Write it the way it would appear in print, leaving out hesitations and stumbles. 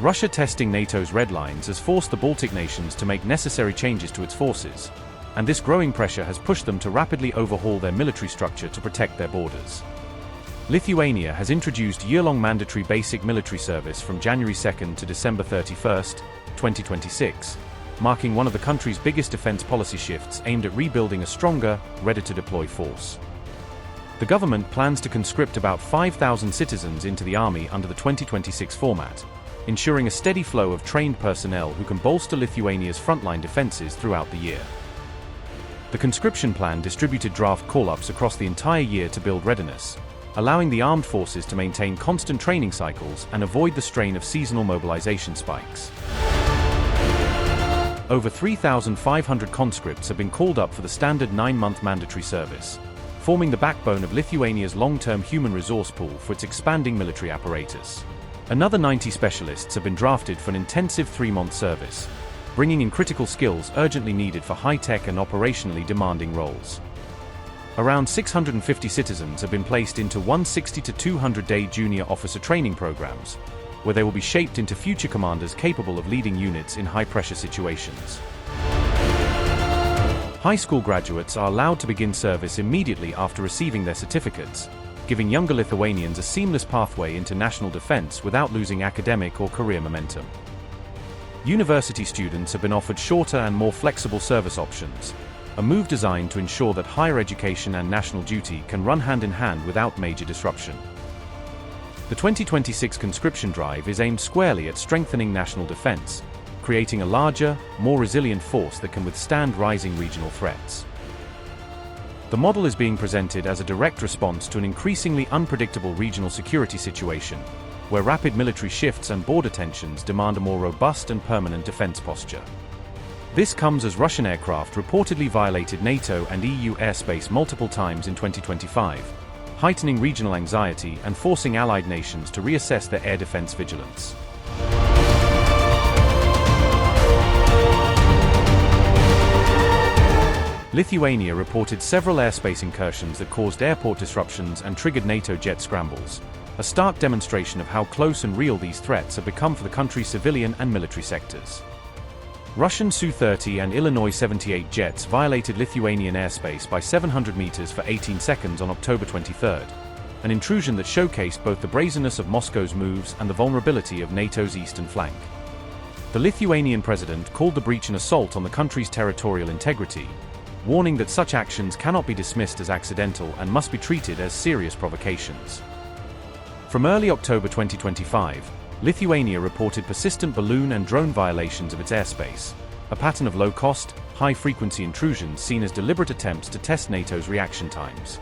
Russia testing NATO's red lines has forced the Baltic nations to make necessary changes to its forces, and this growing pressure has pushed them to rapidly overhaul their military structure to protect their borders. Lithuania has introduced year-long mandatory basic military service from January 2 to December 31, 2026, marking one of the country's biggest defense policy shifts aimed at rebuilding a stronger, ready-to-deploy force. The government plans to conscript about 5,000 citizens into the army under the 2026 format, ensuring a steady flow of trained personnel who can bolster Lithuania's frontline defenses throughout the year. The conscription plan distributed draft call-ups across the entire year to build readiness, allowing the armed forces to maintain constant training cycles and avoid the strain of seasonal mobilization spikes. Over 3,500 conscripts have been called up for the standard 9-month mandatory service, forming the backbone of Lithuania's long-term human resource pool for its expanding military apparatus. Another 90 specialists have been drafted for an intensive 3-month service, bringing in critical skills urgently needed for high-tech and operationally demanding roles. Around 650 citizens have been placed into 160 to 200-day junior officer training programs, where they will be shaped into future commanders capable of leading units in high-pressure situations. High school graduates are allowed to begin service immediately after receiving their certificates, giving younger Lithuanians a seamless pathway into national defense without losing academic or career momentum. University students have been offered shorter and more flexible service options, a move designed to ensure that higher education and national duty can run hand in hand without major disruption. The 2026 conscription drive is aimed squarely at strengthening national defense, creating a larger, more resilient force that can withstand rising regional threats. The model is being presented as a direct response to an increasingly unpredictable regional security situation, where rapid military shifts and border tensions demand a more robust and permanent defense posture. This comes as Russian aircraft reportedly violated NATO and EU airspace multiple times in 2025, heightening regional anxiety and forcing allied nations to reassess their air defense vigilance. Lithuania reported several airspace incursions that caused airport disruptions and triggered NATO jet scrambles, a stark demonstration of how close and real these threats have become for the country's civilian and military sectors. Russian Su-30 and Illinois 78 jets violated Lithuanian airspace by 700 meters for 18 seconds on October 23, an intrusion that showcased both the brazenness of Moscow's moves and the vulnerability of NATO's eastern flank. The Lithuanian president called the breach an assault on the country's territorial integrity, warning that such actions cannot be dismissed as accidental and must be treated as serious provocations. From early October 2025, Lithuania reported persistent balloon and drone violations of its airspace, a pattern of low-cost, high-frequency intrusions seen as deliberate attempts to test NATO's reaction times.